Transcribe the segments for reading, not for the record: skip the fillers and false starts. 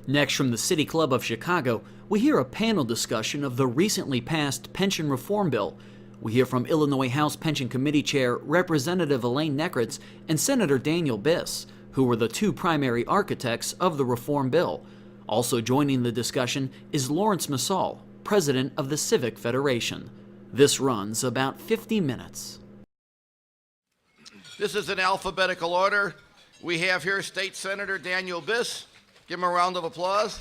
Next, from the City Club of Chicago, we hear a panel discussion of the recently passed pension reform bill. We hear from Illinois House Pension Committee Chair Representative Elaine Nekritz and Senator Dan Biss, who were the two primary architects of the reform bill. Also joining the discussion is Lawrence Masal, president of the Civic Federation. This runs about 50 minutes. This is in alphabetical order. We have here State Senator Dan Biss. Give him a round of applause.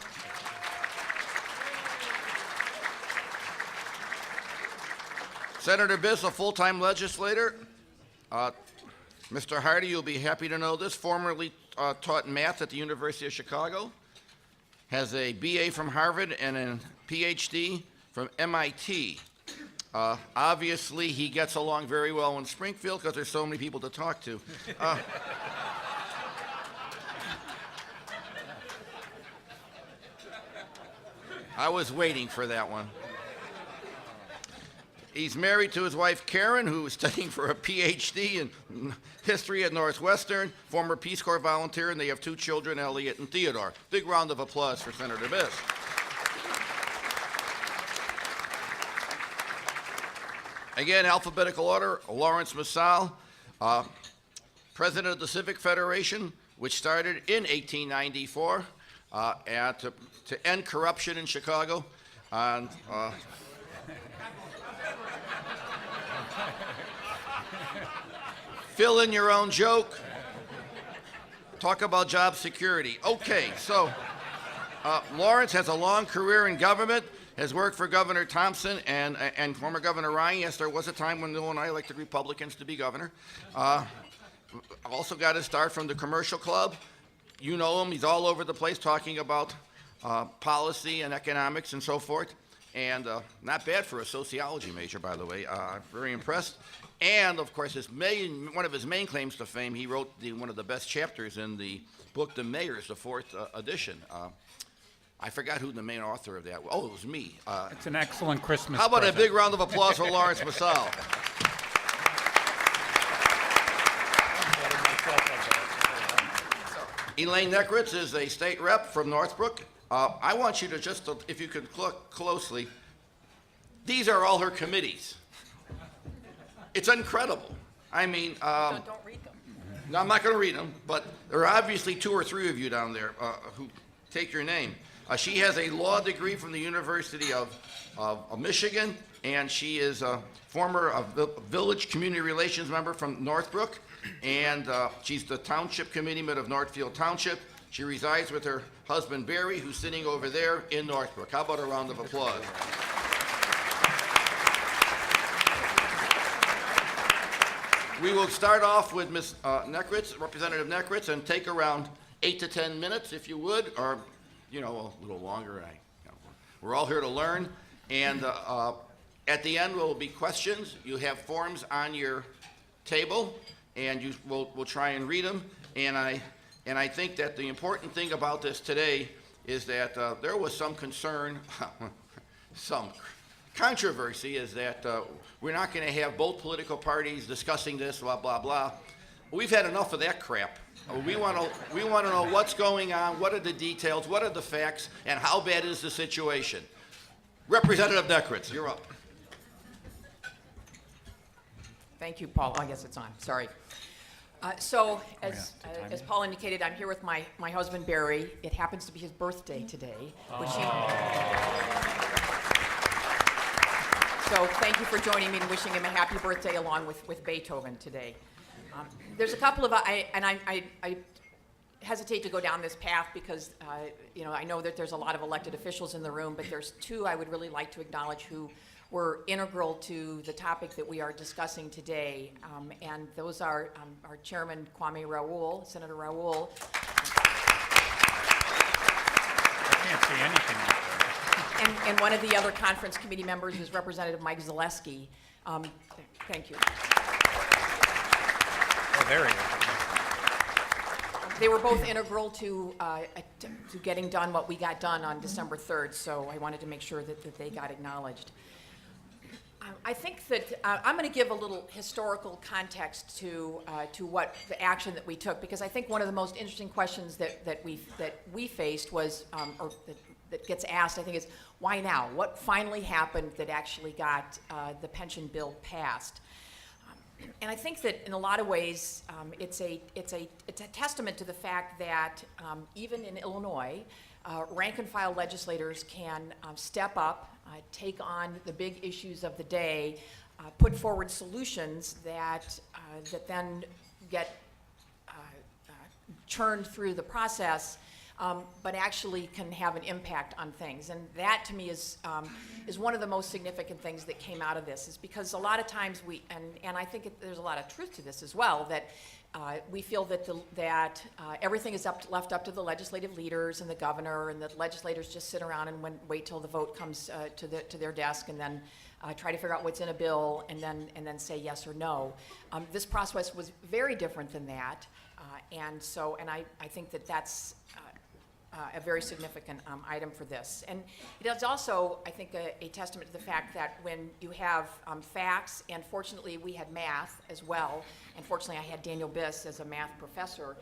Senator Biss, a full-time legislator. Mr. Hardy, you'll be happy to know this, formerly taught math at the University of Chicago, has a BA from Harvard and a PhD from MIT. Obviously, he gets along very well in Springfield because there's so many people to talk to. I was waiting for that one. He's married to his wife, Karen, who is studying for a PhD in history at Northwestern, former Peace Corps volunteer, and they have two children, Elliot and Theodore. Big round of applause for Senator Biss. Again, alphabetical order, Lawrence Masal, president of the Civic Federation, which started in 1894 to end corruption in Chicago. And, fill in your own joke. Talk about job security. Okay, so Lawrence has a long career in government, has worked for Governor Thompson and former Governor Ryan. Yes, there was a time when Illinois elected Republicans to be governor. Also got his start from the commercial club. You know him, he's all over the place talking about policy and economics and so forth. And not bad for a sociology major, by the way. Very impressed. And of course, one of his main claims to fame, he wrote one of the best chapters in the book, The Mayors, the fourth edition. I forgot who the main author of that was. Oh, it was me. It's an excellent Christmas How about present. a big round of applause for Lawrence Masal? Elaine Nekritz is a state rep from Northbrook. I want you to just, if you could look closely, these are all her committees. It's incredible. I mean, Don't read them. no, I'm not going to read them, but there are obviously 2 or 3 of you down there who take your name. She has a law degree from the University of Michigan, and she is a former village community relations member from Northbrook, and she's the township committeeman of Northfield Township. She resides with her husband, Barry, who's sitting over there in Northbrook. How about a round of applause? We will start off with Ms. Nekritz, Representative Nekritz, and take around 8 to 10 minutes, if you would, or, you know, a little longer. We're all here to learn. And at the end, will be questions. You have forms on your table, and we'll try and read them. And I think that the important thing about this today is that there was some concern, some controversy, is that we're not going to have both political parties discussing this, blah, blah, blah. We've had enough of that crap. We want to know what's going on, what are the details, what are the facts, and how bad is the situation. Representative Nekritz, you're up. Thank you, Paul. I guess it's on. Sorry. So, as Paul indicated, I'm here with my husband, Barry. It happens to be his birthday today, which so thank you for joining me and wishing him a happy birthday along with Beethoven today. There's a couple of, I hesitate to go down this path because, I know that there's a lot of elected officials in the room, but there's 2 I would really like to acknowledge who were integral to the topic that we are discussing today, and those are our chairman, Kwame Raoul, Senator Raoul. I can't see anything out there. And one of the other conference committee members is Representative Mike Zaleski. Thank you. Oh, there he is. They were both integral to getting done what we got done on December 3rd, so I wanted to make sure that they got acknowledged. I think that I'm going to give a little historical context to what the action that we took, because I think one of the most interesting questions that we faced was, or that gets asked, I think, is why now? What finally happened that actually got the pension bill passed? And I think that in a lot of ways, it's a testament to the fact that even in Illinois, rank and file legislators can step up, take on the big issues of the day, put forward solutions that then get churned through the process, but actually can have an impact on things. And that, to me, is one of the most significant things that came out of this, is because a lot of times and I think there's a lot of truth to this as well, that we feel that everything is left up to the legislative leaders and the governor, and the legislators just sit around and wait till the vote comes to their desk, and then try to figure out what's in a bill, and then say yes or no. This process was very different than that, and I think that that's a very significant item for this. And it is also, I think, a testament to the fact that when you have facts, and fortunately we had math as well, and fortunately I had Daniel Biss as a math professor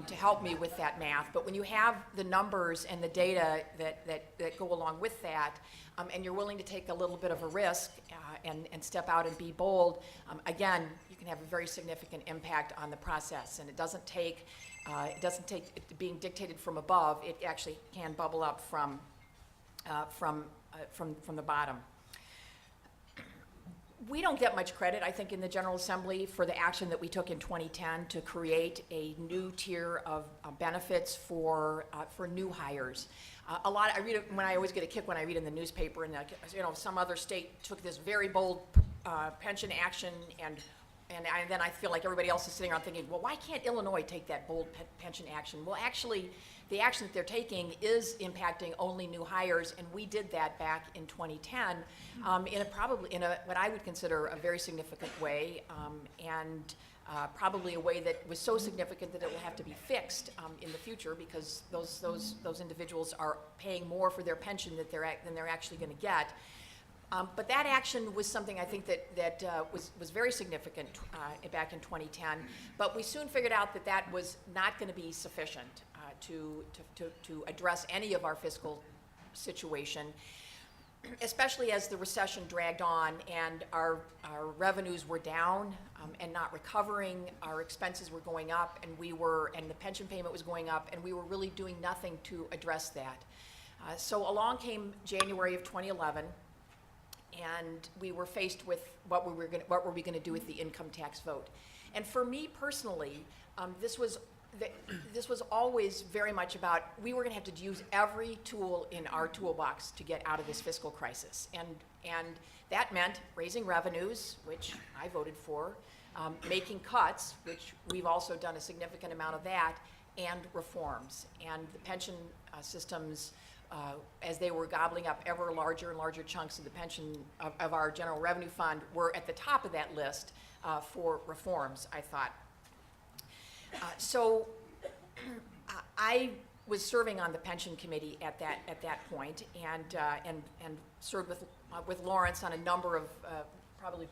to help me with that math, but when you have the numbers and the data that go along with that, and you're willing to take a little bit of a risk and step out and be bold, again, you can have a very significant impact on the process. And it doesn't take it being dictated from above. It actually can bubble up from the bottom. We don't get much credit, I think, in the General Assembly for the action that we took in 2010 to create a new tier of benefits for new hires. I read it when I always get a kick when I read in the newspaper, and some other state took this very bold pension action, and then I feel like everybody else is sitting around thinking, well, why can't Illinois take that bold pension action? Well, actually, the action that they're taking is impacting only new hires, and we did that back in 2010 in what I would consider a very significant way, and probably a way that was so significant that it will have to be fixed in the future, because those individuals are paying more for their pension than they're actually going to get. But that action was something I think that was very significant back in 2010. But we soon figured out that was not going to be sufficient to address any of our fiscal situation, especially as the recession dragged on and our revenues were down and not recovering. Our expenses were going up, and the pension payment was going up, and we were really doing nothing to address that. So along came January of 2011. And we were faced with what were we going to do with the income tax vote. And for me personally, this was always very much about, we were going to have to use every tool in our toolbox to get out of this fiscal crisis. And that meant raising revenues, which I voted for, making cuts, which we've also done a significant amount of that, and reforms. And the pension systems, as they were gobbling up ever larger and larger chunks of the pension of our general revenue fund, were at the top of that list for reforms, I thought. So I was serving on the pension committee at that point, and served with Lawrence on a number of probably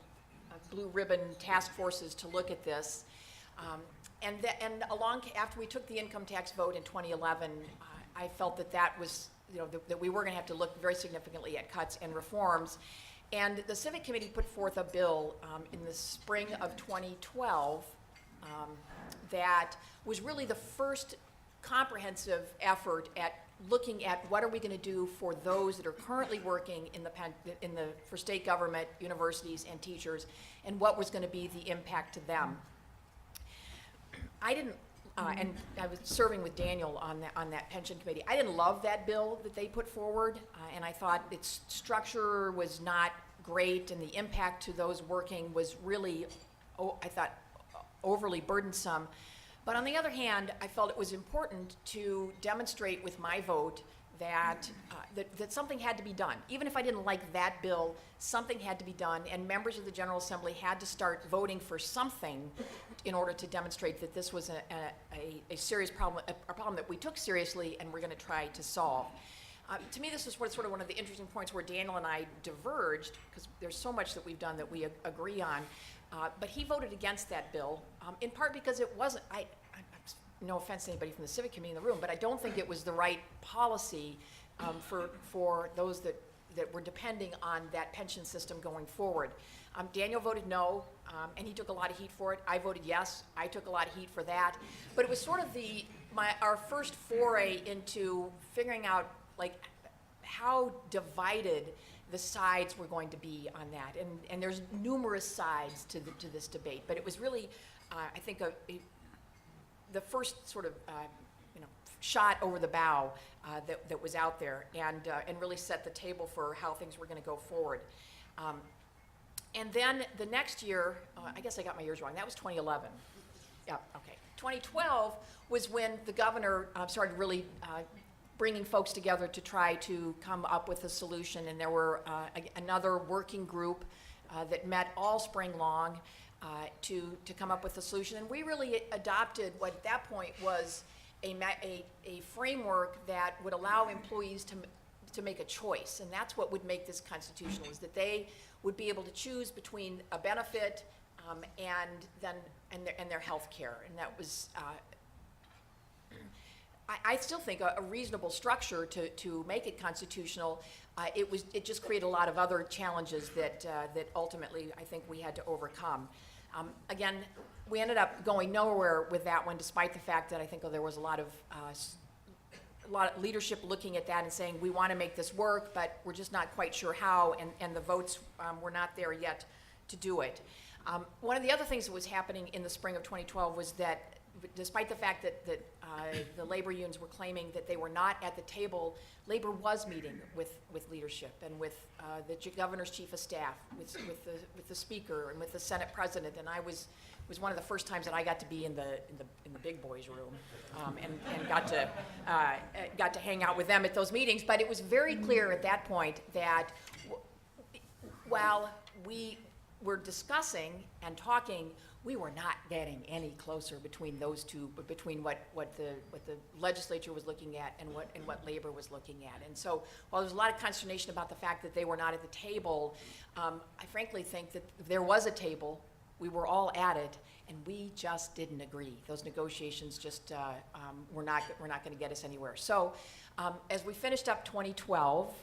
blue ribbon task forces to look at this. And after we took the income tax vote in 2011, I felt that was, that we were going to have to look very significantly at cuts and reforms. And the Civic Committee put forth a bill in the spring of 2012 that was really the first comprehensive effort at looking at what are we going to do for those that are currently working for state government, universities, and teachers, and what was going to be the impact to them. I didn't, and I was serving with Daniel on that pension committee. I didn't love that bill that they put forward, and I thought its structure was not great, and the impact to those working was really, I thought, overly burdensome. But on the other hand, I felt it was important to demonstrate with my vote that something had to be done. Even if I didn't like that bill, something had to be done, and members of the General Assembly had to start voting for something in order to demonstrate that this was a serious problem, a problem that we took seriously and we're going to try to solve. To me, this is sort of one of the interesting points where Daniel and I diverged, because there's so much that we've done that we agree on. But he voted against that bill, in part because it wasn't, no offense to anybody from the civic committee in the room, but I don't think it was the right policy for those that were depending on that pension system going forward. Daniel voted no, and he took a lot of heat for it. I voted yes. I took a lot of heat for that. But it was sort of our first foray into figuring out how divided the sides were going to be on that. And there's numerous sides to this debate. But it was really, I think, the first sort of shot over the bow that was out there, and really set the table for how things were going to go forward. And then the next year, I guess I got my years wrong. That was 2011. Yeah, okay. 2012 was when the governor started really bringing folks together to try to come up with a solution. And there were another working group that met all spring long to come up with a solution. And we really adopted what at that point was a framework that would allow employees to make a choice. And that's what would make this constitutional, is that they would be able to choose between a benefit and their health care. And that was, I still think, a reasonable structure to make it constitutional. It just created a lot of other challenges that ultimately I think we had to overcome. Again, we ended up going nowhere with that one, despite the fact that I think there was a lot of leadership looking at that and saying, we want to make this work, but we're just not quite sure how, and the votes were not there yet to do it. One of the other things that was happening in the spring of 2012 was that despite the fact that the labor unions were claiming that they were not at the table, labor was meeting with leadership and with the governor's chief of staff, with the speaker and with the Senate president. And it was one of the first times that I got to be in the big boys room and got to hang out with them at those meetings. But it was very clear at that point that while we were discussing and talking, we were not getting any closer between those two, between what the legislature was looking at and what labor was looking at. And so while there's a lot of consternation about the fact that they were not at the table, I frankly think that there was a table, we were all at it, and we just didn't agree. Those negotiations just were not going to get us anywhere. So as we finished up 2012,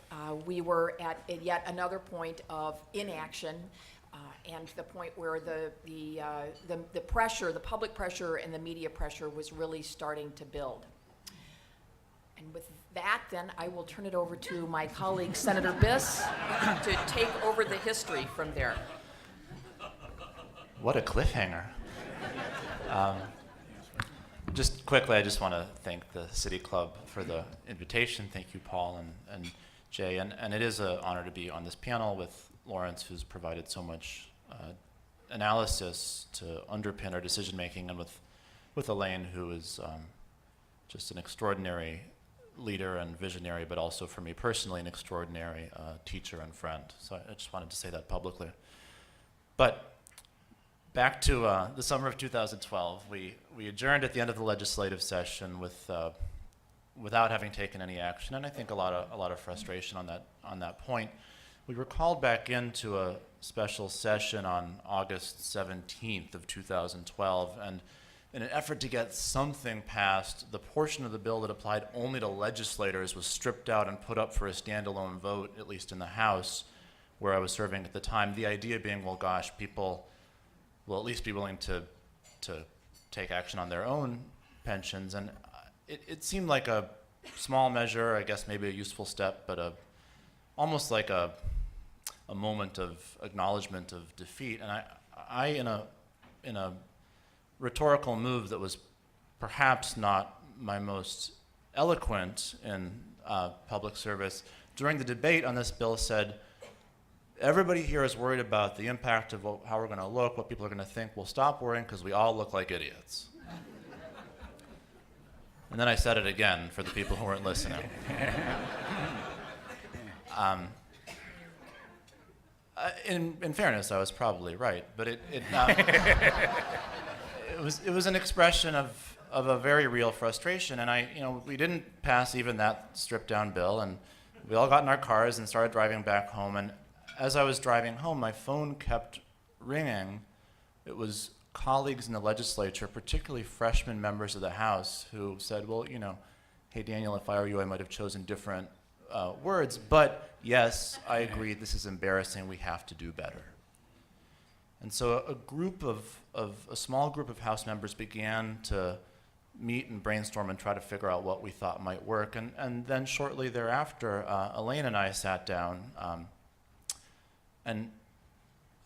we were at yet another point of inaction. And to the point where the pressure, the public pressure and the media pressure was really starting to build. And with that, then, I will turn it over to my colleague, Senator Biss, to take over the history from there. What a cliffhanger. Just quickly, I just want to thank the City Club for the invitation. Thank you, Paul and Jay. And it is an honor to be on this panel with Lawrence, who's provided so much analysis to underpin our decision making, and with Elaine, who is just an extraordinary leader and visionary, but also for me personally an extraordinary teacher and friend. So I just wanted to say that publicly. But back to the summer of 2012, we adjourned at the end of the legislative session without having taken any action, and I think a lot of frustration on that point. We were called back into a special session on August 17th of 2012, and in an effort to get something passed, the portion of the bill that applied only to legislators was stripped out and put up for a standalone vote, at least in the House, where I was serving at the time. The idea being, well, gosh, people will at least be willing to take action on their own pensions, and it seemed like a small measure, I guess maybe a useful step, but almost like a moment of acknowledgement of defeat. And I in a rhetorical move that was perhaps not my most eloquent in public service, during the debate on this bill said, everybody here is worried about the impact of how we're going to look, what people are going to think. We'll stop worrying because we all look like idiots. And then I said it again for the people who weren't listening. In fairness, I was probably right, but it was an expression of a very real frustration, and we didn't pass even that stripped down bill, and we all got in our cars and started driving back home, and as I was driving home, my phone kept ringing. It was colleagues in the legislature, particularly freshman members of the House, who said, well, hey, Daniel, if I were you, I might have chosen different words, but yes, I agree, this is embarrassing, we have to do better. And so a small group of House members began to meet and brainstorm and try to figure out what we thought might work. And then shortly thereafter, Elaine and I sat down, and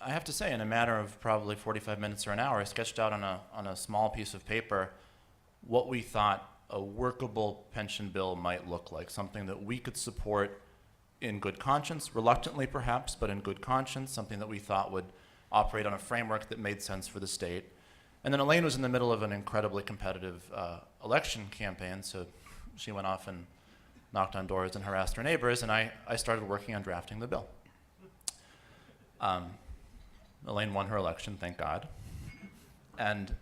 I have to say, in a matter of probably 45 minutes or an hour, I sketched out on a small piece of paper what we thought a workable pension bill might look like, something that we could support in good conscience, reluctantly perhaps, but in good conscience, something that we thought would operate on a framework that made sense for the state. And then Elaine was in the middle of an incredibly competitive election campaign, so she went off and knocked on doors and harassed her neighbors, and I started working on drafting the bill. Elaine won her election, thank God. And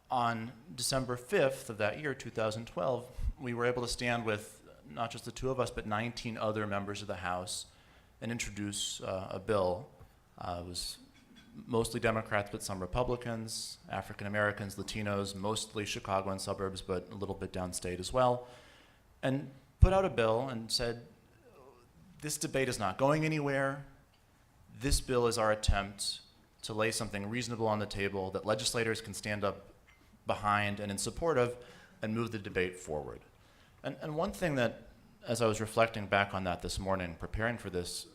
on December 5th of that year, 2012, we were able to stand with not just the two of us, but 19 other members of the House and introduce a bill. It was mostly Democrats, but some Republicans, African Americans, Latinos, mostly Chicago and suburbs, but a little bit downstate as well, and put out a bill and said, this debate is not going anywhere. This bill is our attempt to lay something reasonable on the table that legislators can stand up behind and in support of and move the debate forward. And one thing that, as I was reflecting back on that this morning, preparing for this,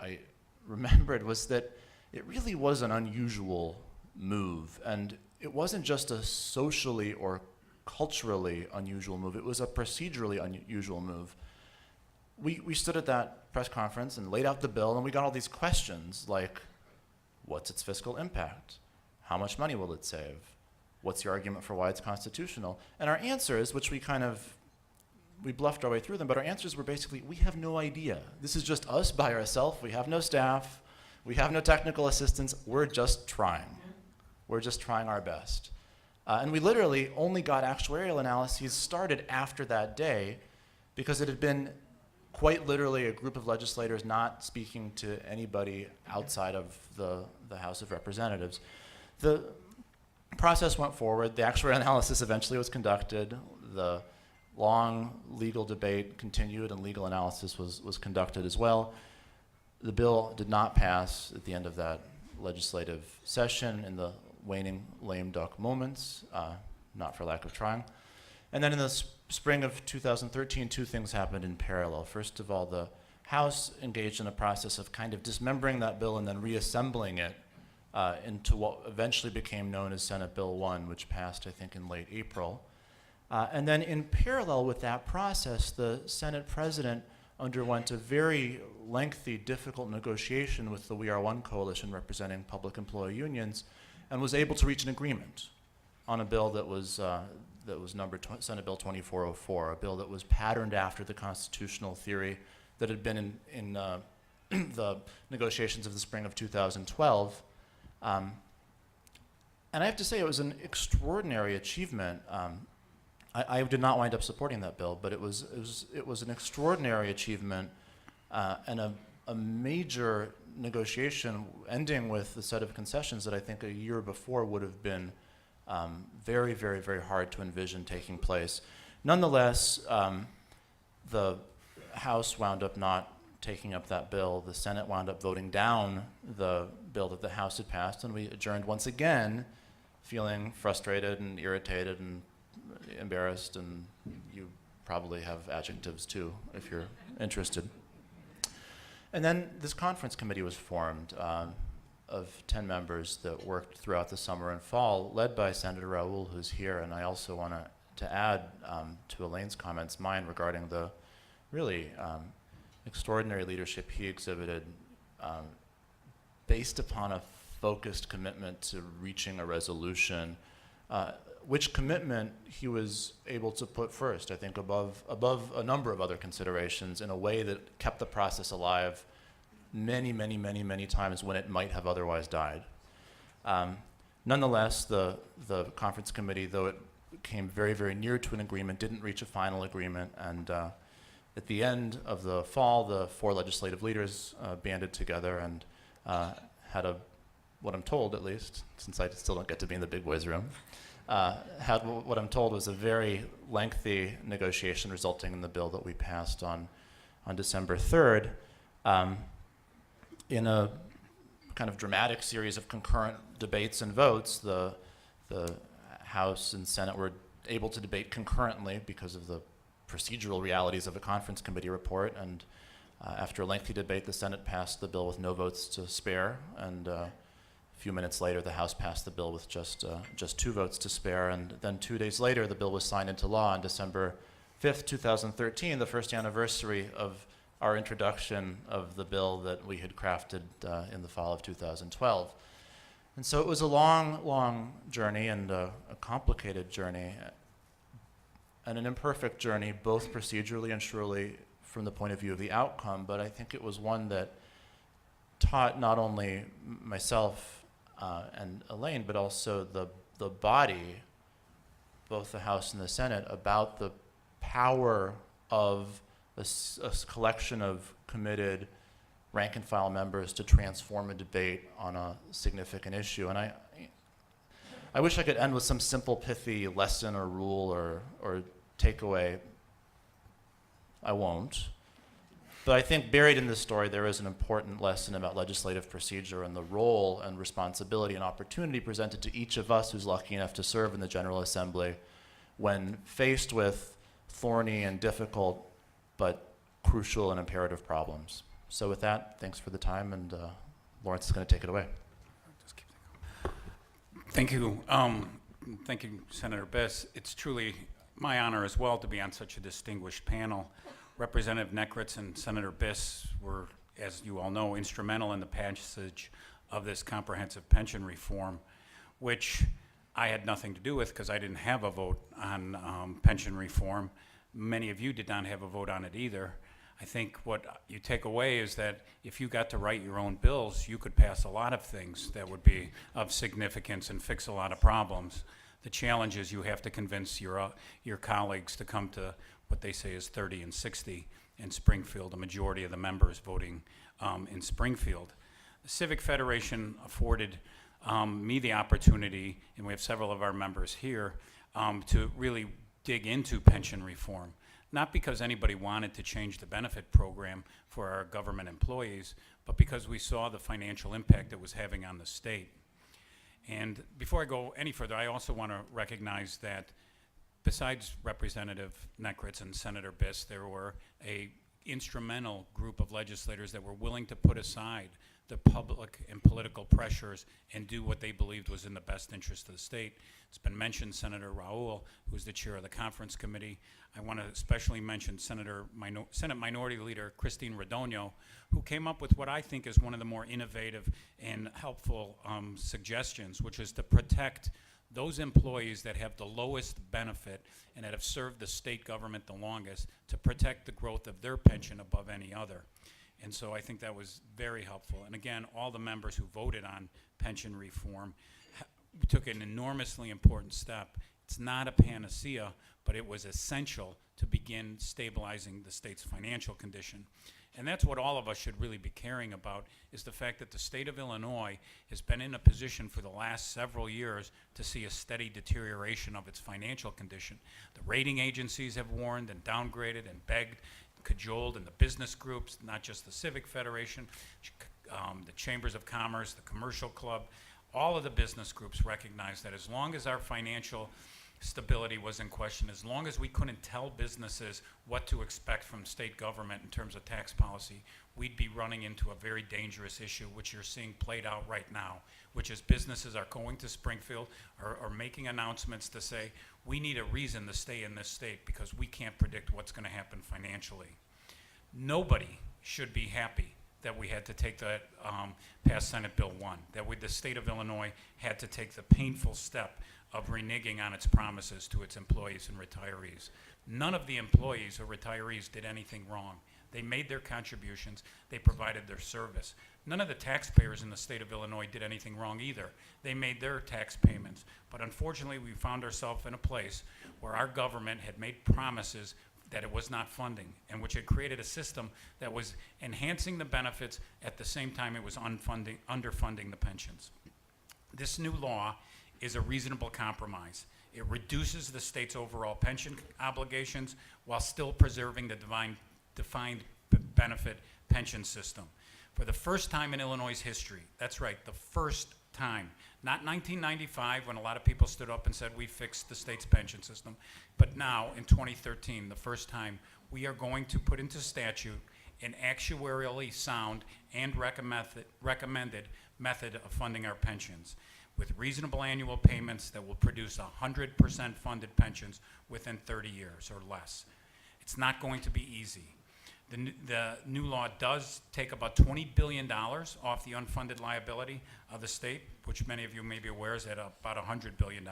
I remembered was that it really was an unusual move. And it wasn't just a socially or culturally unusual move, it was a procedurally unusual move. We stood at that press conference and laid out the bill, and we got all these questions like, what's its fiscal impact? How much money will it save? What's your argument for why it's constitutional? And our answers, which we bluffed our way through them, but our answers were basically, we have no idea. This is just us by ourselves. We have no staff. We have no technical assistance. We're just trying. We're just trying our best. And we literally only got actuarial analyses started after that day because it had been quite literally a group of legislators not speaking to anybody outside of the House of Representatives. The process went forward. The actuarial analysis eventually was conducted. The long legal debate continued and legal analysis was conducted as well. The bill did not pass at the end of that legislative session in the waning lame duck moments, not for lack of trying. And then in the spring of 2013, two things happened in parallel. First of all, the House engaged in a process of kind of dismembering that bill and then reassembling it into what eventually became known as Senate Bill 1, which passed, I think, in late April. And then in parallel with that process, the Senate President underwent a very lengthy, difficult negotiation with the We Are One coalition representing public employee unions and was able to reach an agreement on a bill that was numbered Senate Bill 2404, a bill that was patterned after the constitutional theory that had been in the negotiations of the spring of 2012. And I have to say, it was an extraordinary achievement. I did not wind up supporting that bill, but it was an extraordinary achievement and a major negotiation ending with a set of concessions that I think a year before would have been very, very, very hard to envision taking place. Nonetheless, the House wound up not taking up that bill. The Senate wound up voting down the bill that the House had passed, and we adjourned once again, feeling frustrated and irritated and embarrassed, and you probably have adjectives too, if you're interested. And then this conference committee was formed of 10 members that worked throughout the summer and fall, led by Senator Raoul, who's here, and I also want to add to Elaine's comments, mine regarding the really extraordinary leadership he exhibited based upon a focused commitment to reaching a resolution, which commitment he was able to put first, I think, above a number of other considerations in a way that kept the process alive many, many, many, many times when it might have otherwise died. Nonetheless, the conference committee, though it came very, very near to an agreement, didn't reach a final agreement, and at the end of the fall, the 4 legislative leaders banded together and had what I'm told at least, since I still don't get to be in the big boys' room, had what I'm told was a very lengthy negotiation resulting in the bill that we passed on December 3rd. In a kind of dramatic series of concurrent debates and votes, the House and Senate were able to debate concurrently because of the procedural realities of a conference committee report, and after a lengthy debate, the Senate passed the bill with no votes to spare, and a few minutes later, the House passed the bill with just 2 votes to spare, and then 2 days later, the bill was signed into law on December 5th, 2013, the first anniversary of our introduction of the bill that we had crafted in the fall of 2012. And so it was a long, long journey and a complicated journey and an imperfect journey, both procedurally and surely from the point of view of the outcome, but I think it was one that taught not only myself and Elaine, but also the body, both the House and the Senate, about the power of a collection of committed rank and file members to transform a debate on a significant issue. And I wish I could end with some simple, pithy lesson or rule or takeaway. I won't. But I think buried in this story, there is an important lesson about legislative procedure and the role and responsibility and opportunity presented to each of us who's lucky enough to serve in the General Assembly when faced with thorny and difficult but crucial and imperative problems. So with that, thanks for the time, and Lawrence is going to take it away. Thank you. Thank you, Senator Biss. It's truly my honor as well to be on such a distinguished panel. Representative Nekritz and Senator Biss were, as you all know, instrumental in the passage of this comprehensive pension reform, which I had nothing to do with because I didn't have a vote on pension reform. Many of you did not have a vote on it either. I think what you take away is that if you got to write your own bills, you could pass a lot of things that would be of significance and fix a lot of problems. The challenge is you have to convince your colleagues to come to what they say is 30 and 60 in Springfield, a majority of the members voting in Springfield. The Civic Federation afforded me the opportunity, and we have several of our members here, to really dig into pension reform. Not because anybody wanted to change the benefit program for our government employees, but because we saw the financial impact it was having on the state. And before I go any further, I also want to recognize that besides Representative Nekritz and Senator Biss, there were a instrumental group of legislators that were willing to put aside the public and political pressures and do what they believed was in the best interest of the state. It's been mentioned Senator Raoul, who's the chair of the conference committee. I want to especially mention Senate Minority Leader Christine Radogno, who came up with what I think is one of the more innovative and helpful suggestions, which is to protect those employees that have the lowest benefit and that have served the state government the longest, to protect the growth of their pension above any other. And so I think that was very helpful. And again, all the members who voted on pension reform took an enormously important step. It's not a panacea, but it was essential to begin stabilizing the state's financial condition. And that's what all of us should really be caring about, is the fact that the state of Illinois has been in a position for the last several years to see a steady deterioration of its financial condition. The rating agencies have warned and downgraded and begged, cajoled, and the business groups, not just the Civic Federation, the Chambers of Commerce, the Commercial Club, all of the business groups recognize that as long as our financial stability was in question, as long as we couldn't tell businesses what to expect from state government in terms of tax policy, we'd be running into a very dangerous issue, which you're seeing played out right now, which is businesses are going to Springfield or making announcements to say, we need a reason to stay in this state because we can't predict what's going to happen financially. Nobody should be happy that we had to take that past Senate Bill 1, that the state of Illinois had to take the painful step of reneging on its promises to its employees and retirees. None of the employees or retirees did anything wrong. They made their contributions. They provided their service. None of the taxpayers in the state of Illinois did anything wrong either. They made their tax payments. But unfortunately, we found ourselves in a place where our government had made promises that it was not funding, and which had created a system that was enhancing the benefits at the same time it was underfunding the pensions. This new law is a reasonable compromise. It reduces the state's overall pension obligations while still preserving the defined benefit pension system. For the first time in Illinois' history, that's right, the first time, not 1995 when a lot of people stood up and said we fixed the state's pension system, but now in 2013, the first time, we are going to put into statute an actuarially sound and recommended method of funding our pensions with reasonable annual payments that will produce 100% funded pensions within 30 years or less. It's not going to be easy. The new law does take about $20 billion off the unfunded liability of the state, which many of you may be aware is at about $100 billion.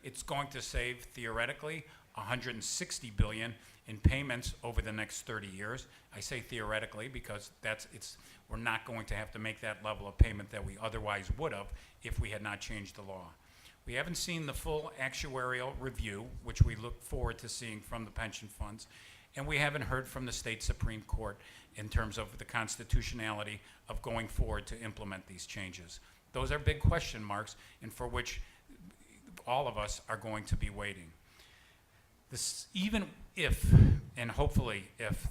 It's going to save, theoretically, $160 billion in payments over the next 30 years. I say theoretically because we're not going to have to make that level of payment that we otherwise would have if we had not changed the law. We haven't seen the full actuarial review, which we look forward to seeing from the pension funds. And we haven't heard from the state Supreme Court in terms of the constitutionality of going forward to implement these changes. Those are big question marks, and for which all of us are going to be waiting. Even if, and hopefully if,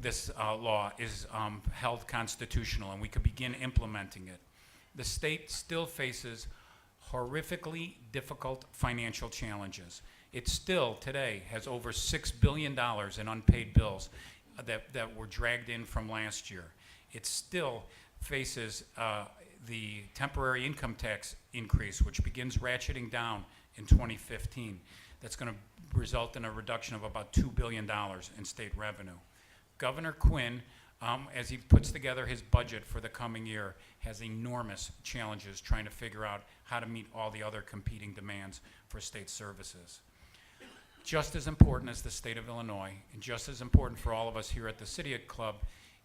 this law is held constitutional and we could begin implementing it, the state still faces horrifically difficult financial challenges. It still, today, has over $6 billion in unpaid bills that were dragged in from last year. It still faces the temporary income tax increase, which begins ratcheting down in 2015. That's going to result in a reduction of about $2 billion in state revenue. Governor Quinn, as he puts together his budget for the coming year, has enormous challenges trying to figure out how to meet all the other competing demands for state services. Just as important as the state of Illinois, and just as important for all of us here at the City Club,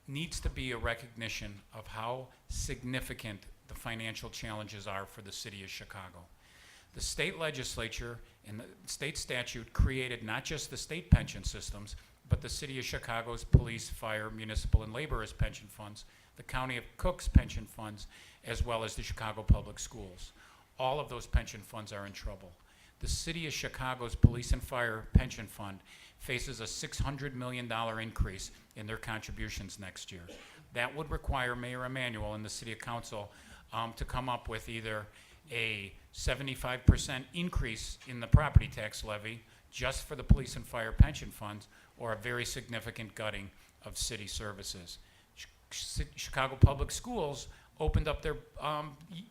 needs to be a recognition of how significant the financial challenges are for the city of Chicago. The state legislature and the state statute created not just the state pension systems, but the city of Chicago's police, fire, municipal, and laborers pension funds, the county of Cook's pension funds, as well as the Chicago Public Schools. All of those pension funds are in trouble. The city of Chicago's police and fire pension fund faces a $600 million increase in their contributions next year. That would require Mayor Emanuel and the City Council to come up with either a 75% increase in the property tax levy just for the police and fire pension funds, or a very significant gutting of city services. Chicago Public Schools opened up their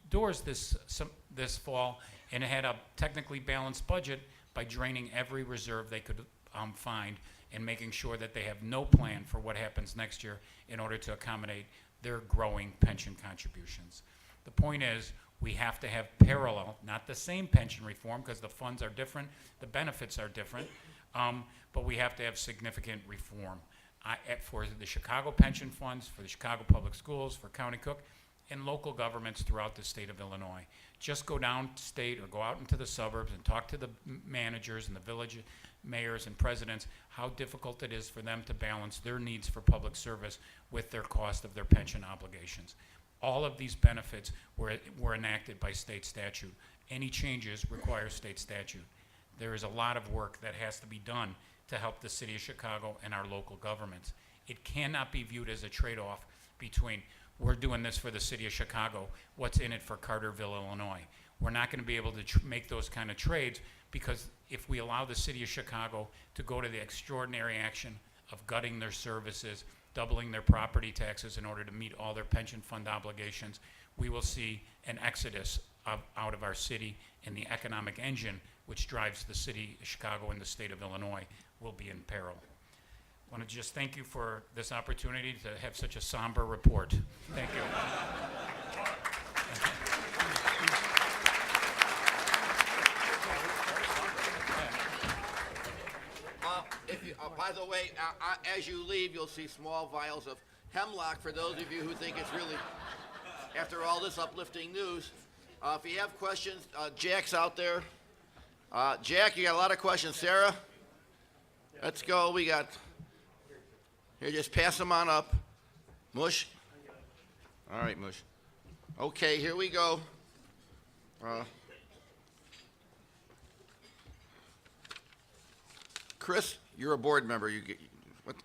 doors this fall and had a technically balanced budget by draining every reserve they could find and making sure that they have no plan for what happens next year in order to accommodate their growing pension contributions. The point is, we have to have parallel, not the same pension reform because the funds are different, the benefits are different, but we have to have significant reform for the Chicago pension funds, for the Chicago Public Schools, for County Cook, and local governments throughout the state of Illinois. Just go downstate or go out into the suburbs and talk to the managers and the village mayors and presidents how difficult it is for them to balance their needs for public service with their cost of their pension obligations. All of these benefits were enacted by state statute. Any changes require state statute. There is a lot of work that has to be done to help the city of Chicago and our local governments. It cannot be viewed as a trade-off between we're doing this for the city of Chicago, what's in it for Carterville, Illinois. We're not going to be able to make those kind of trades because if we allow the city of Chicago to go to the extraordinary action of gutting their services, doubling their property taxes in order to meet all their pension fund obligations, we will see an exodus out of our city, and the economic engine which drives the city of Chicago and the state of Illinois will be in peril. I want to just thank you for this opportunity to have such a somber report. Thank you. if you, by the way, as you leave, you'll see small vials of hemlock for those of you who think it's really, after all this uplifting news. If you have questions, Jack's out there. Jack, you got a lot of questions. Sarah, let's go. We got, here, just pass them on up. Mush. All right, Mush. Okay, here we go. Chris, you're a board member. What?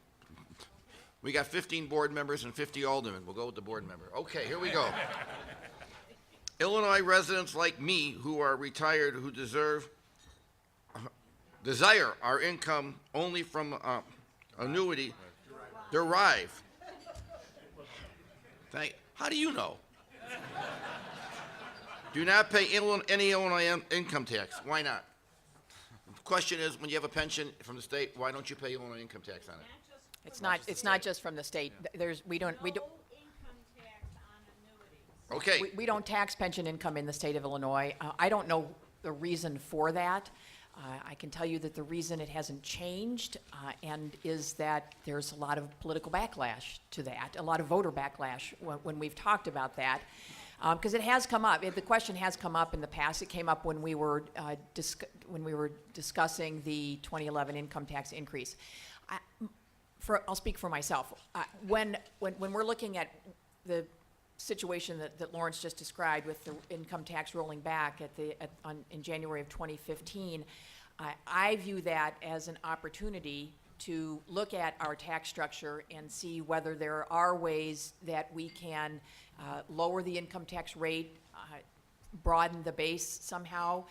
We got 15 board members and 50 aldermen. We'll go with the board member. Okay, here we go. Illinois residents like me who are retired, who desire our income only from annuity, derive. How do you know? Do not pay any Illinois income tax. Why not? The question is, when you have a pension from the state, why don't you pay Illinois income tax on it? It's not just from the state. We don't income tax on annuities. Okay. we don't tax pension income in the state of Illinois. I don't know the reason for that. I can tell you that the reason it hasn't changed and is that there's a lot of political backlash to that, a lot of voter backlash when we've talked about that. Because it has come up. The question has come up in the past. It came up when we were discussing the 2011 income tax increase. I'll speak for myself. When we're looking at the situation that Lawrence just described with the income tax rolling back in January of 2015, I view that as an opportunity to look at our tax structure and see whether there are ways that we can lower the income tax rate, broaden the base somehow,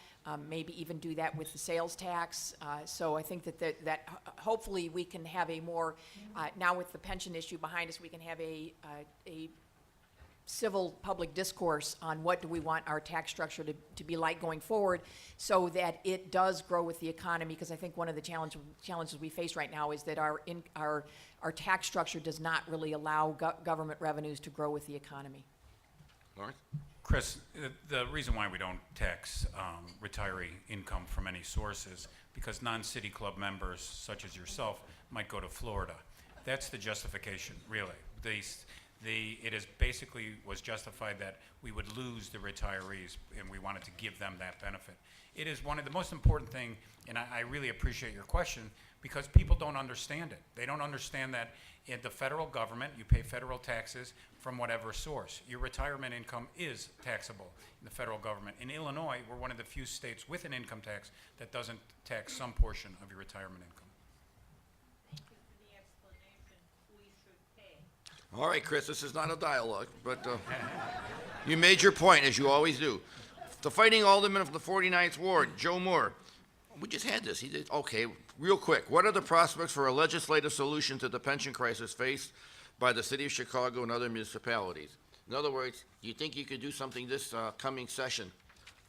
maybe even do that with the sales tax. So I think that hopefully we can have a more, now with the pension issue behind us, we can have a civil public discourse on what do we want our tax structure to be like going forward so that it does grow with the economy, because I think one of the challenges we face right now is that our tax structure does not really allow government revenues to grow with the economy. Lawrence? Chris, the reason why we don't tax retiree income from any sources, because non-city club members, such as yourself, might go to Florida. That's the justification, really. It is basically was justified that we would lose the retirees, and we wanted to give them that benefit. It is one of the most important thing, and I really appreciate your question, because people don't understand it. They don't understand that in the federal government, you pay federal taxes from whatever source. Your retirement income is taxable in the federal government. In Illinois, we're one of the few states with an income tax that doesn't tax some portion of your retirement income. Thank you for the explanation. We should pay. All right, Chris, this is not a dialogue, but you made your point, as you always do. The fighting alderman of the 49th Ward, Joe Moore. We just had this. He did. Okay, real quick. What are the prospects for a legislative solution to the pension crisis faced by the city of Chicago and other municipalities? In other words, do you think you could do something this coming session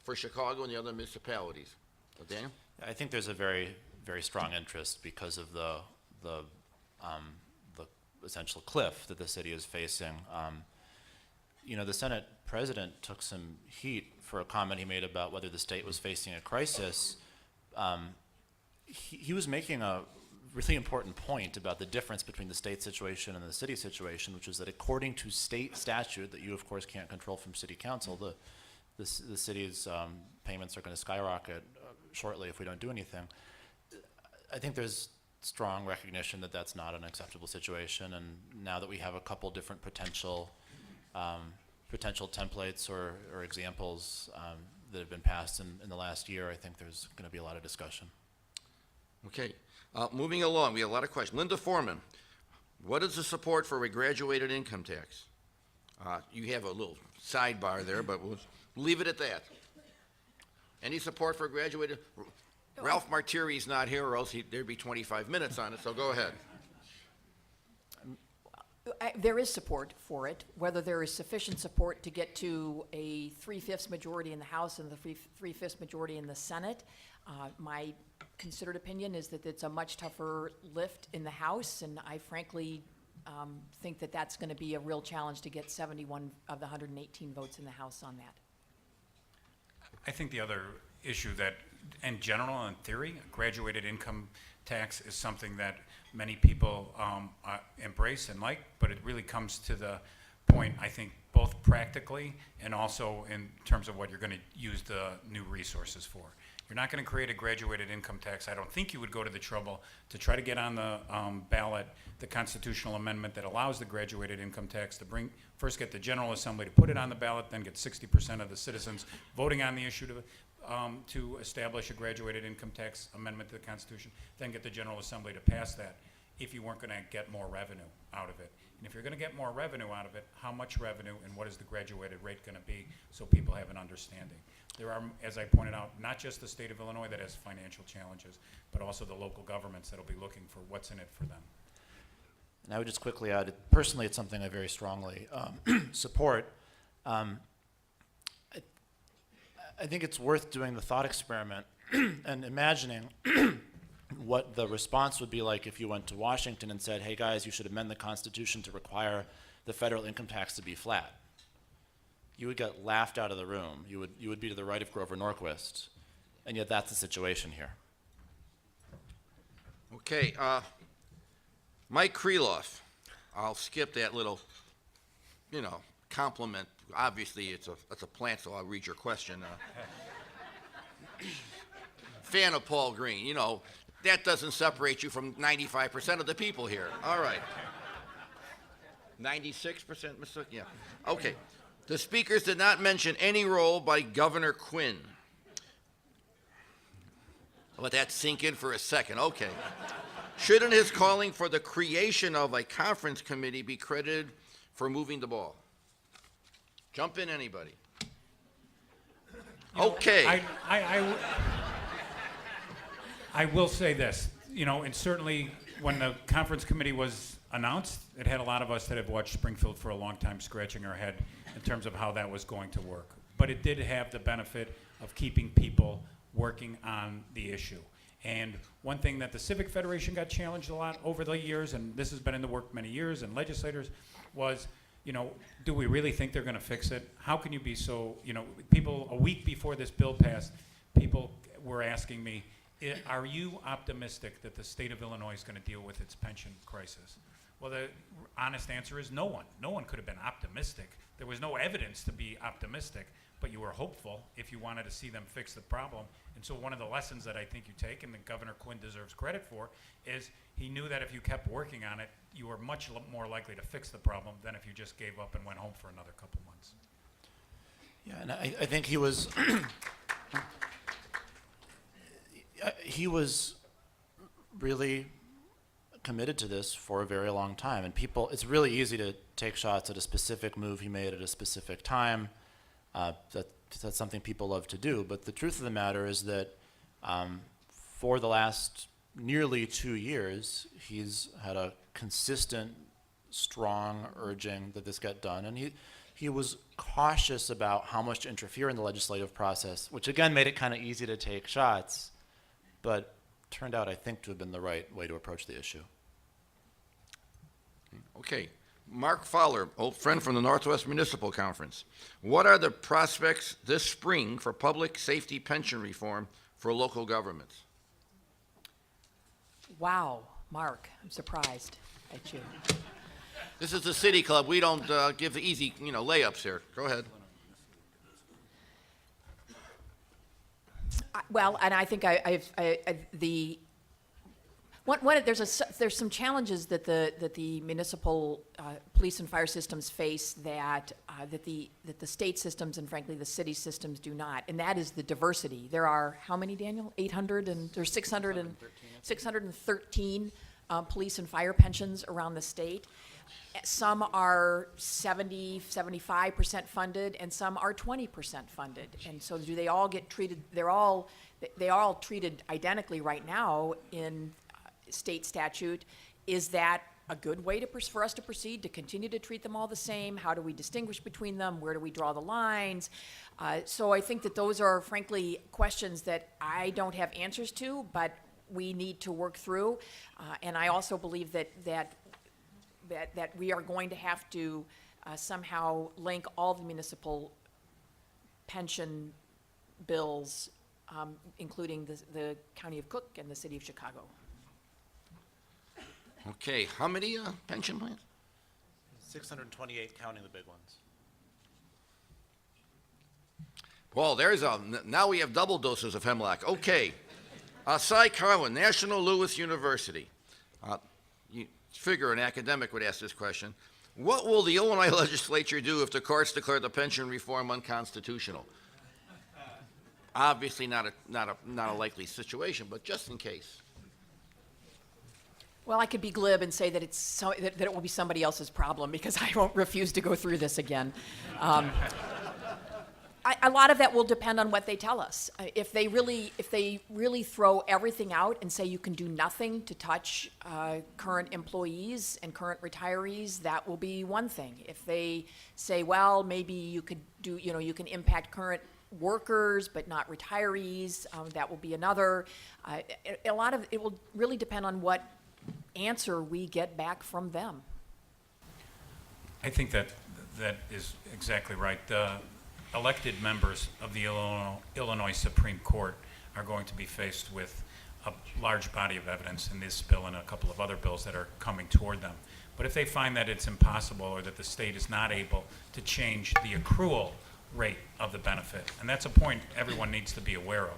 for Chicago and the other municipalities? Daniel? I think there's a very, very strong interest because of the essential cliff that the city is facing. The Senate president took some heat for a comment he made about whether the state was facing a crisis. He was making a really important point about the difference between the state situation and the city situation, which is that according to state statute that you, of course, can't control from city council, the city's payments are going to skyrocket shortly if we don't do anything. I think there's strong recognition that that's not an acceptable situation, and now that we have a couple different potential templates or examples that have been passed in the last year, I think there's going to be a lot of discussion. Okay. Moving along, we have a lot of questions. Linda Foreman, what is the support for a graduated income tax? You have a little sidebar there, but we'll leave it at that. Any support for a graduated? Ralph Martiri's not here, or else there'd be 25 minutes on it, so go ahead. There is support for it. Whether there is sufficient support to get to a 3/5 majority in the House and the 3/5 majority in the Senate, my considered opinion is that it's a much tougher lift in the House, and I frankly think that that's going to be a real challenge to get 71 of the 118 votes in the House on that. I think the other issue that in general, in theory, a graduated income tax is something that many people embrace and like, but it really comes to the point, I think, both practically and also in terms of what you're going to use the new resources for. You're not going to create a graduated income tax. I don't think you would go to the trouble to try to get on the ballot the constitutional amendment that allows the graduated income tax to first get the General Assembly to put it on the ballot, then get 60% of the citizens voting on the issue to establish a graduated income tax amendment to the Constitution, then get the General Assembly to pass that if you weren't going to get more revenue out of it. And if you're going to get more revenue out of it, how much revenue and what is the graduated rate going to be so people have an understanding? There are, as I pointed out, not just the state of Illinois that has financial challenges, but also the local governments that will be looking for what's in it for them. And I would just quickly add, personally, it's something I very strongly support. I think it's worth doing the thought experiment and imagining what the response would be like if you went to Washington and said, hey guys, you should amend the Constitution to require the federal income tax to be flat. You would get laughed out of the room. You would be to the right of Grover Norquist. And yet that's the situation here. Okay, Mike Kreloff. I'll skip that little, compliment. Obviously, it's a plant, so I'll read your question. Fan of Paul Green, that doesn't separate you from 95% of the people here. All right. 96%, Mr. Yeah. Okay. The speakers did not mention any role by Governor Quinn. I'll let that sink in for a second. Okay. Shouldn't his calling for the creation of a conference committee be credited for moving the ball? Jump in, anybody. Okay. I will say this, and certainly when the conference committee was announced, it had a lot of us that have watched Springfield for a long time scratching our head in terms of how that was going to work. But it did have the benefit of keeping people working on the issue. And one thing that the Civic Federation got challenged a lot over the years, and this has been in the work many years, and legislators, was, do we really think they're going to fix it? How can you be so, people, a week before this bill passed, people were asking me, are you optimistic that the state of Illinois is going to deal with its pension crisis? Well, the honest answer is no one. No one could have been optimistic. There was no evidence to be optimistic, but you were hopeful if you wanted to see them fix the problem. And so one of the lessons that I think you take, and that Governor Quinn deserves credit for, is he knew that if you kept working on it, you were much more likely to fix the problem than if you just gave up and went home for another couple months. Yeah, and I think he was he was really committed to this for a very long time. And it's really easy to take shots at a specific move he made at a specific time. That's something people love to do. But the truth of the matter is that for the last nearly 2 years, he's had a consistent, strong urging that this get done. And he was cautious about how much to interfere in the legislative process, which again made it kind of easy to take shots, but turned out, I think, to have been the right way to approach the issue. Okay. Mark Fowler, old friend from the Northwest Municipal Conference. What are the prospects this spring for public safety pension reform for local governments? Wow, Mark, I'm surprised at you. This is the City Club. We don't give easy, layups here. Go ahead. Well, and I think there's some challenges that the municipal police and fire systems face that the state systems and frankly the city systems do not, and that is the diversity. There are how many, Daniel? 800 and there's 613 police and fire pensions around the state. Some are 75% funded, and some are 20% funded. And so, do they all get treated? They're all treated identically right now in state statute. Is that a good way for us to proceed, to continue to treat them all the same? How do we distinguish between them? Where do we draw the lines? So I think that those are, frankly, questions that I don't have answers to, but we need to work through. And I also believe that we are going to have to somehow link all the municipal pension bills including the County of Cook and the City of Chicago. Okay, how many pension plans? 628 counting the big ones. Well, now we have double doses of hemlock. Okay. Cy Carlin, National Louis University. You figure an academic would ask this question. What will the Illinois legislature do if the courts declare the pension reform unconstitutional? Obviously not a likely situation, but just in case. Well, I could be glib and say that that it will be somebody else's problem, because I won't refuse to go through this again. A lot of that will depend on what they tell us. If they really throw everything out and say you can do nothing to touch current employees and current retirees, that will be one thing. If they say, well, maybe you could do, you can impact current workers but not retirees, that will be another. A lot of it will really depend on what answer we get back from them. I think that is exactly right. The elected members of the Illinois Supreme Court are going to be faced with a large body of evidence in this bill and a couple of other bills that are coming toward them. But if they find that it's impossible, or that the state is not able to change the accrual rate of the benefit, and that's a point everyone needs to be aware of.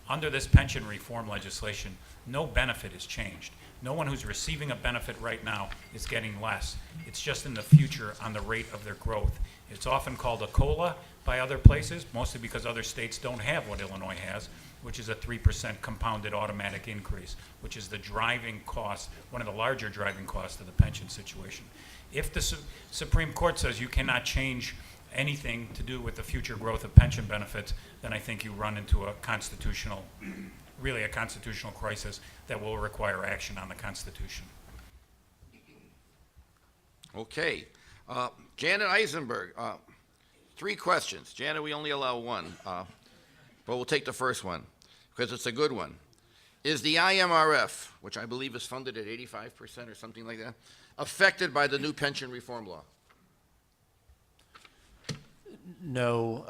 Under this pension reform legislation, no benefit is changed. No one who's receiving a benefit right now is getting less. It's just in the future on the rate of their growth. It's often called a COLA by other places, mostly because other states don't have what Illinois has, which is a 3% compounded automatic increase, which is the driving cost, one of the larger driving costs of the pension situation. If the Supreme Court says you cannot change anything to do with the future growth of pension benefits, then I think you run into a constitutional crisis that will require action on the Constitution. Okay. Janet Eisenberg, 3 questions. Janet, we only allow one, but we'll take the first one because it's a good one. Is the IMRF, which I believe is funded at 85% or something like that, affected by the new pension reform law? No.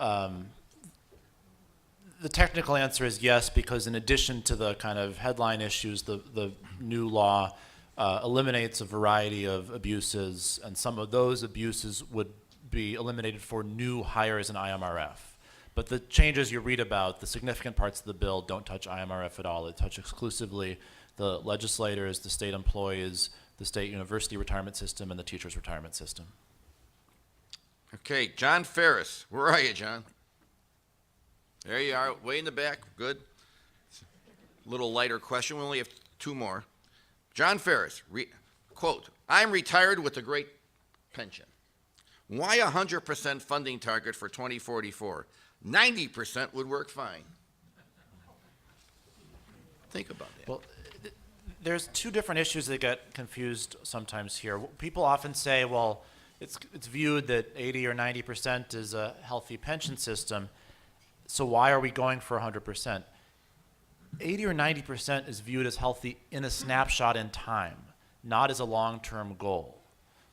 The technical answer is yes, because in addition to the kind of headline issues, the new law eliminates a variety of abuses, and some of those abuses would be eliminated for new hires in IMRF. But the changes you read about, the significant parts of the bill, don't touch IMRF at all. They touch exclusively the legislators, the state employees, the state university retirement system, and the teachers' retirement system. Okay, John Ferris. Where are you, John? There you are, way in the back. Good. A little lighter question. We only have 2 more. John Ferris, quote, I'm retired with a great pension. Why 100% funding target for 2044? 90% would work fine. Think about that. Well, there's 2 different issues that get confused sometimes here. People often say, well, it's viewed that 80 or 90% is a healthy pension system, so why are we going for 100%? 80 or 90% is viewed as healthy in a snapshot in time, not as a long-term goal.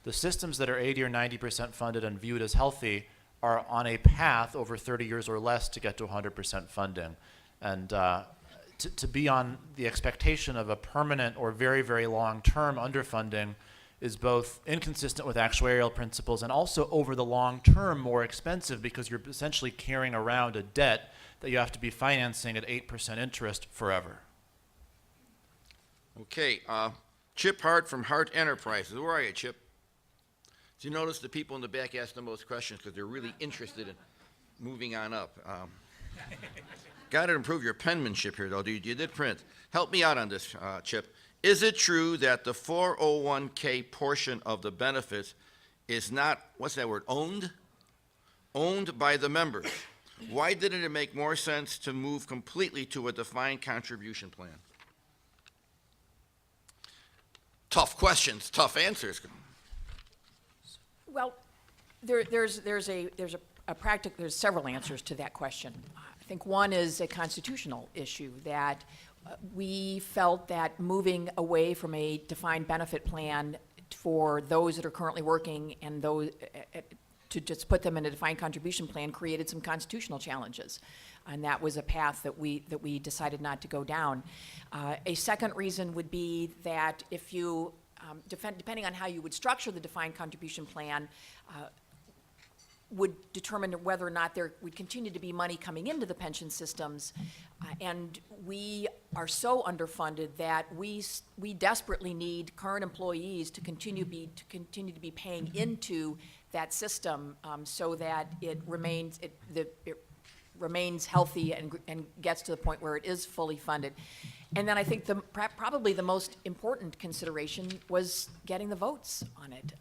The systems that are 80 or 90% funded and viewed as healthy are on a path over 30 years or less to get to 100% funding. And to be on the expectation of a permanent or very, very long-term underfunding is both inconsistent with actuarial principles and also over the long term more expensive, because you're essentially carrying around a debt that you have to be financing at 8% interest forever. Okay, Chip Hart from Hart Enterprises. Where are you, Chip? So you notice the people in the back ask the most questions because they're really interested in moving on up. Got to improve your penmanship here, though. You did print. Help me out on this, Chip. Is it true that the 401k portion of the benefits is not, what's that word, owned? Owned by the members. Why didn't it make more sense to move completely to a defined contribution plan? Tough questions, tough answers. Well, there's several answers to that question. I think one is a constitutional issue, that we felt that moving away from a defined benefit plan for those that are currently working and those to just put them in a defined contribution plan created some constitutional challenges. And that was a path that we decided not to go down. A second reason would be that if you, depending on how you would structure the defined contribution plan, would determine whether or not there would continue to be money coming into the pension systems. And we are so underfunded that we desperately need current employees to continue to be paying into that system, so that it remains healthy and gets to the point where it is fully funded. And then I think probably the most important consideration was getting the votes on it.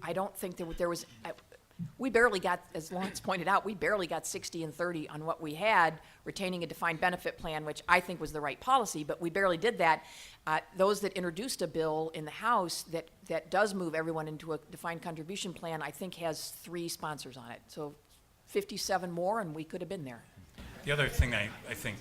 I don't think there was. We barely got, as Lawrence pointed out, we barely got 60 and 30 on what we had, retaining a defined benefit plan, which I think was the right policy, but we barely did that. Those that introduced a bill in the House that does move everyone into a defined contribution plan, I think has 3 sponsors on it. So 57 more, and we could have been there. The other thing I think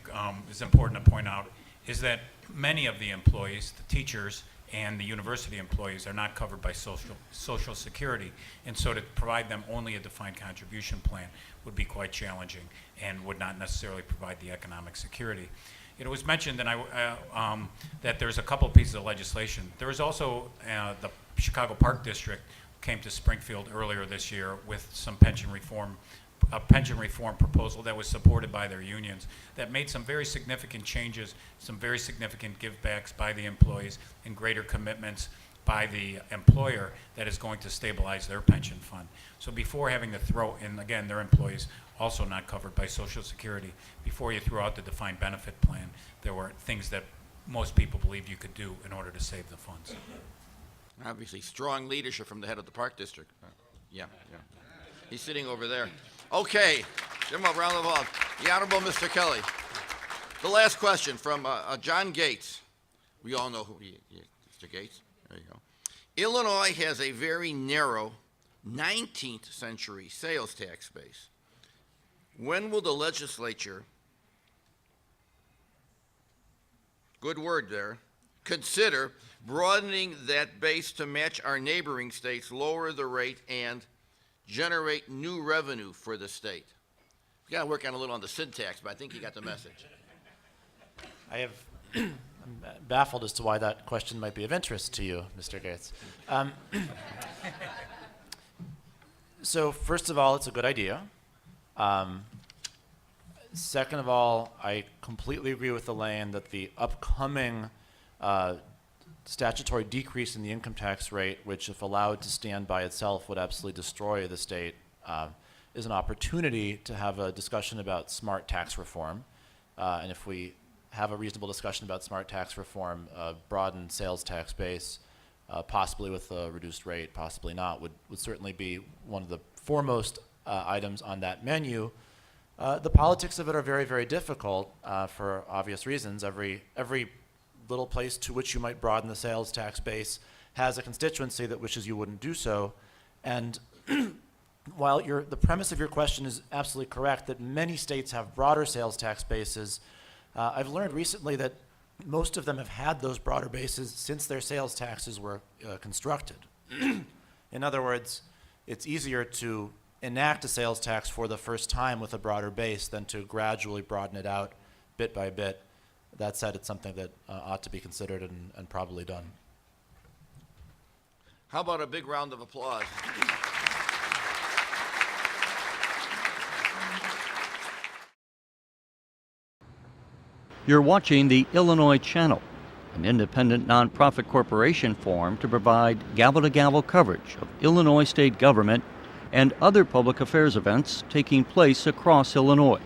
is important to point out is that many of the employees, the teachers and the university employees, are not covered by Social Security, and so to provide them only a defined contribution plan would be quite challenging and would not necessarily provide the economic security. It was mentioned that there's a couple pieces of legislation. There was also the Chicago Park District came to Springfield earlier this year with some a pension reform proposal that was supported by their unions that made some very significant changes, some very significant givebacks by the employees, and greater commitments by the employer that is going to stabilize their pension fund. So before having to throw in, again, their employees also not covered by Social Security, before you threw out the defined benefit plan, there were things that most people believed you could do in order to save the funds. Obviously, strong leadership from the head of the Park District. Yeah. He's sitting over there. Okay, give him a round of applause. The Honorable Mr. Kelly. The last question from John Gates. We all know who he is, Mr. Gates. There you go. Illinois has a very narrow 19th century sales tax base. When will the legislature, good word there, consider broadening that base to match our neighboring states, lower the rate, and generate new revenue for the state? We got to work on a little on the syntax, but I think you got the message. I'm baffled as to why that question might be of interest to you, Mr. Gates. So first of all, it's a good idea. Second of all, I completely agree with Elaine that the upcoming statutory decrease in the income tax rate, which if allowed to stand by itself would absolutely destroy the state, is an opportunity to have a discussion about smart tax reform. And if we have a reasonable discussion about smart tax reform, broadened sales tax base, possibly with a reduced rate, possibly not, would certainly be one of the foremost items on that menu. The politics of it are very, very difficult for obvious reasons. Every little place to which you might broaden the sales tax base has a constituency that wishes you wouldn't do so. And while the premise of your question is absolutely correct that many states have broader sales tax bases, I've learned recently that most of them have had those broader bases since their sales taxes were constructed. In other words, it's easier to enact a sales tax for the first time with a broader base than to gradually broaden it out bit by bit. That said, it's something that ought to be considered and probably done. How about a big round of applause? You're watching the Illinois Channel, an independent nonprofit corporation formed to provide gavel-to-gavel coverage of Illinois state government and other public affairs events taking place across Illinois.